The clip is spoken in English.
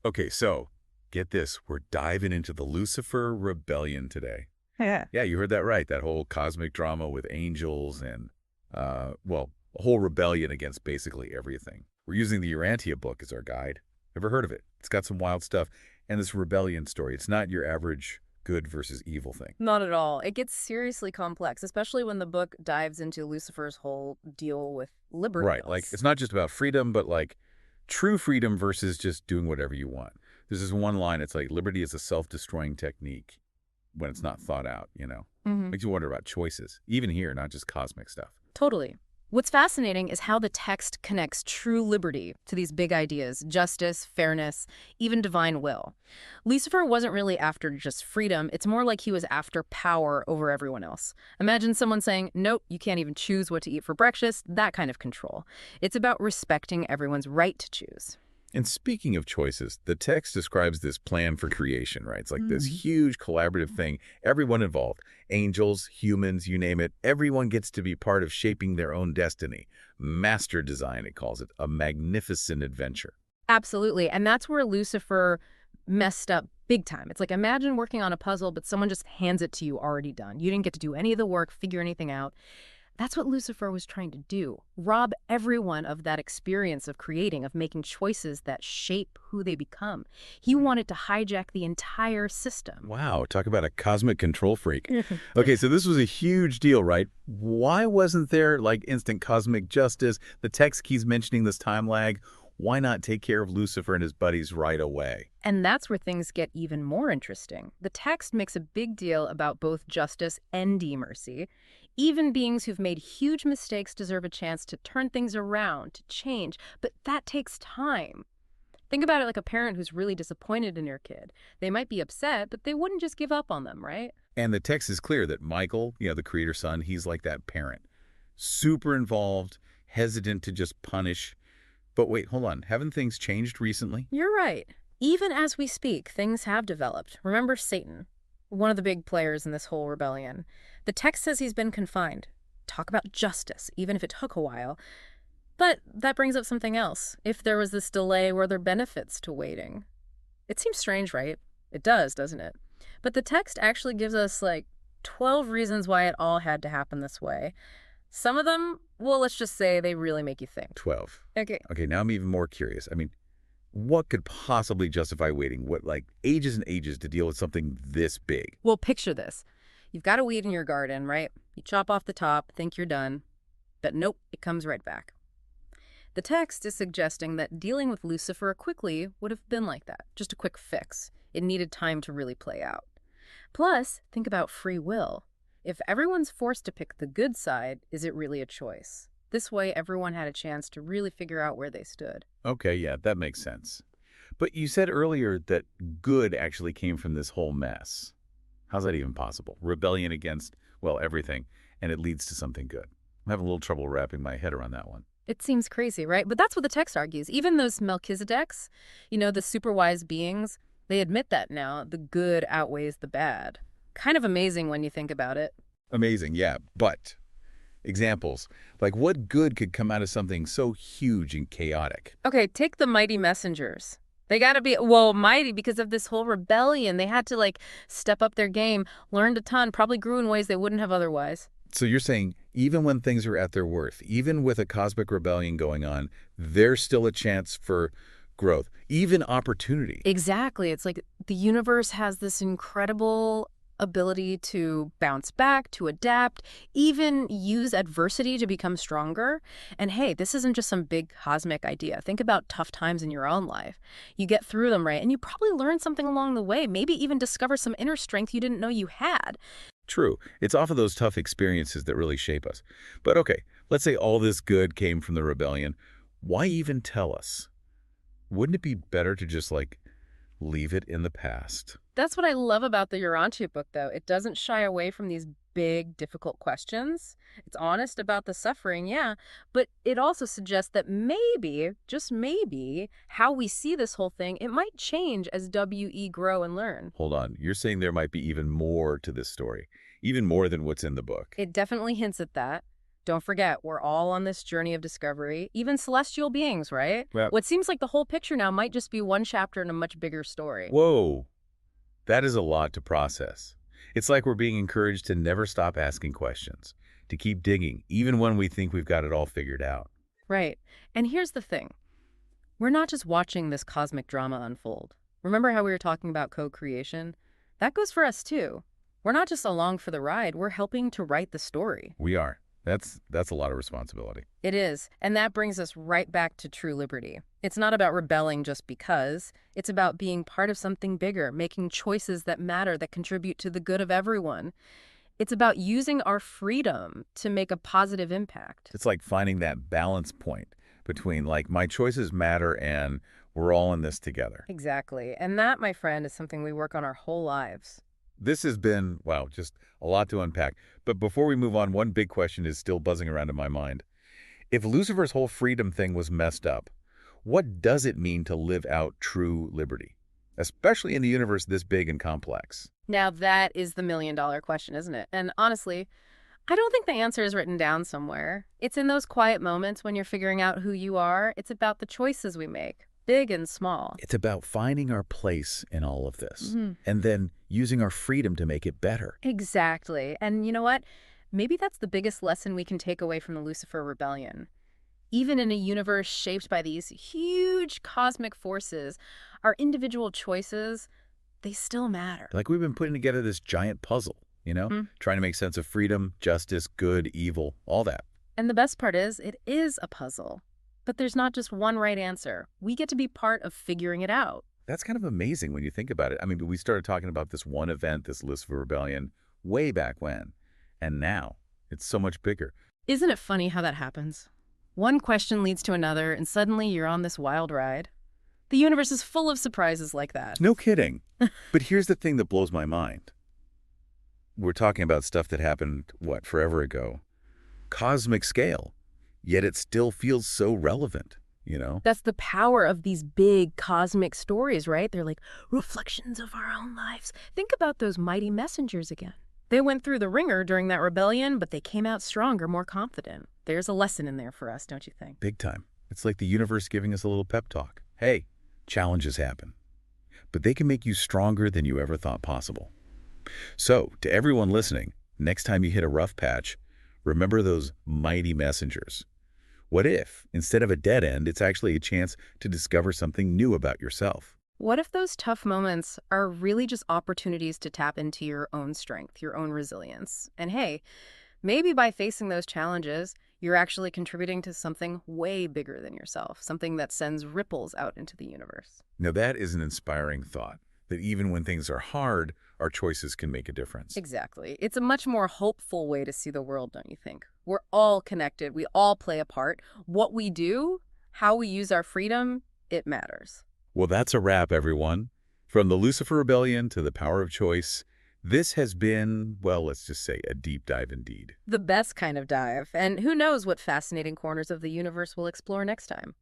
Okay, so get this. We're diving into the Lucifer rebellion today. Yeah. Yeah, you heard that right. That whole cosmic drama with angels and, well, a whole rebellion against basically everything. We're using the Urantia book as our guide. Ever heard of it? It's got some wild stuff. And this rebellion story, it's not your average good versus evil thing. Not at all. It gets seriously complex, especially when the book dives into Lucifer's whole deal with liberty Right, like laws. it's not just about freedom, but like true freedom versus just doing whatever you want. There's this one line, it's like liberty is a self-destroying technique when it's not thought out, you know? Makes you wonder about choices, even here, not just cosmic stuff. Totally. What's fascinating is how the text connects true liberty to these big ideas, justice, fairness, even divine will. Lucifer wasn't really after just freedom. It's more like he was after power over everyone else. Imagine someone saying, nope, you can't even choose what to eat for breakfast, that kind of control. It's about respecting everyone's right to choose. And speaking of choices, the text describes this plan for creation, right? It's like this huge collaborative thing, everyone involved, angels, humans, you name it, everyone gets to be part of shaping their own destiny. Master design, it calls it, a magnificent adventure. Absolutely. And that's where Lucifer messed up big time. It's like, imagine working on a puzzle, but someone just hands it to you already done. You didn't get to do any of the work, figure anything out. That's what Lucifer was trying to do. Rob everyone of that experience of creating, of making choices that shape who they become. He wanted to hijack the entire system. Wow, talk about a cosmic control freak. Okay, so this was a huge deal, right? Why wasn't there like instant cosmic justice? The text keeps mentioning this time lag. Why not take care of Lucifer and his buddies right away? And that's where things get even more interesting. The text makes a big deal about both justice and mercy. Even beings who've made huge mistakes deserve a chance to turn things around, to change, but that takes time. Think about it like a parent who's really disappointed in their kid. They might be upset, but they wouldn't just give up on them, right? And the text is clear that Michael, the creator's son, he's like that parent. Super involved, hesitant to just punish. But wait, hold on. Haven't things changed recently? You're right. Even as we speak, things have developed. Remember Satan, one of the big players in this whole rebellion. The text says he's been confined. Talk about justice, even if it took a while. But that brings up something else. If there was this delay, were there benefits to waiting? It seems strange, right? It does, doesn't it? But the text actually gives us like 12 reasons why it all had to happen this way. Some of them, well, let's just say they really make you think. 12. Okay. Okay, now I'm even more curious. I mean, what could possibly justify waiting, like ages and ages to deal with something this big? Well, picture this. You've got a weed in your garden, right? You chop off the top, think you're done. But nope, it comes right back. The text is suggesting that dealing with Lucifer quickly would have been like that. Just a quick fix. It needed time to really play out. Plus, think about free will. If everyone's forced to pick the good side, is it really a choice? This way, everyone had a chance to really figure out where they stood. Okay, yeah, that makes sense. But you said earlier that good actually came from this whole mess. How's that even possible? Rebellion against, well, everything, and it leads to something good. I'm having a little trouble wrapping my head around that one. It seems crazy, right? But that's what the text argues. Even those Melchizedeks, the super wise beings, they admit that now. The good outweighs the bad. Kind of amazing when you think about it. Amazing, yeah, but examples, like what good could come out of something so huge and chaotic? Okay, take the mighty messengers. They got to be, well, mighty because of this whole rebellion. They had to, step up their game, learned a ton, probably grew in ways they wouldn't have otherwise. So you're saying even when things are at their worst, even with a cosmic rebellion going on, there's still a chance for growth, even opportunity. Exactly. It's like the universe has this incredible ability to bounce back, to adapt, even use adversity to become stronger. And hey, this isn't just some big cosmic idea. Think about tough times in your own life. You get through them, right? And you probably learn something along the way, maybe even discover some inner strength you didn't know you had. True. It's off of those tough experiences that really shape us. But okay, let's say all this good came from the rebellion. Why even tell us? Wouldn't it be better to just leave it in the past? That's what I love about the Urantia book, though. It doesn't shy away from these big, difficult questions. It's honest about the suffering, yeah, but it also suggests that maybe, just maybe, how we see this whole thing, it might change as WE grow and learn. Hold on. You're saying there might be even more to this story, even more than what's in the book. It definitely hints at that. Don't forget, we're all on this journey of discovery, even celestial beings, right? Well, What seems like the whole picture now might just be one chapter in a much bigger story. whoa, that is a lot to process. It's like we're being encouraged to never stop asking questions, to keep digging, even when we think we've got it all figured out. Right. And here's the thing. We're not just watching this cosmic drama unfold. Remember how we were talking about co-creation? That goes for us too. We're not just along for the ride, we're helping to write the story. We are. That's a lot of responsibility. It is, and that brings us right back to true liberty. It's not about rebelling just because. It's about being part of something bigger, making choices that matter, that contribute to the good of everyone. It's about using our freedom to make a positive impact. It's like finding that balance point between, like, my choices matter and we're all in this together. Exactly. And that, my friend, is something we work on our whole lives. This has been, wow, just a lot to unpack. But before we move on, one big question is still buzzing around in my mind. If Lucifer's whole freedom thing was messed up, what does it mean to live out true liberty, especially in a universe this big and complex? Now, that is the million-dollar question, isn't it? And honestly, I don't think the answer is written down somewhere. It's in those quiet moments when you're figuring out who you are. It's about the choices we make, big and small. It's about finding our place in all of this, Mm-hmm. and then using our freedom to make it better. Exactly. And you know what? Maybe that's the biggest lesson we can take away from the Lucifer rebellion. Even in a universe shaped by these huge cosmic forces, our individual choices, they still matter. Like we've been putting together this giant puzzle, trying to make sense of freedom, justice, good, evil, all that. And the best part is, it is a puzzle. But there's not just one right answer. We get to be part of figuring it out. That's kind of amazing when you think about it. I mean, we started talking about this one event, this Lucifer Rebellion, way back when. And now it's so much bigger. Isn't it funny how that happens? One question leads to another, and suddenly you're on this wild ride. The universe is full of surprises like that. No kidding. But here's the thing that blows my mind. We're talking about stuff that happened, forever ago. Cosmic scale. Yet it still feels so relevant, That's the power of these big cosmic stories, right? They're like reflections of our own lives. Think about those mighty messengers again. They went through the ringer during that rebellion, but they came out stronger, more confident. There's a lesson in there for us, don't you think? Big time. It's like the universe giving us a little pep talk. Hey, challenges happen, but they can make you stronger than you ever thought possible. So, to everyone listening, next time you hit a rough patch, remember those mighty messengers. What if, instead of a dead end, it's actually a chance to discover something new about yourself? What if those tough moments are really just opportunities to tap into your own strength, your own resilience? And hey, maybe by facing those challenges, you're actually contributing to something way bigger than yourself, something that sends ripples out into the universe. Now that is an inspiring thought, that even when things are hard, our choices can make a difference. Exactly. It's a much more hopeful way to see the world, don't you think? We're all connected. We all play a part. What we do, how we use our freedom, it matters. Well, that's a wrap, everyone. From the Lucifer Rebellion to the power of choice, this has been, well, let's just say, a deep dive indeed. The best kind of dive. And who knows what fascinating corners of the universe we'll explore next time.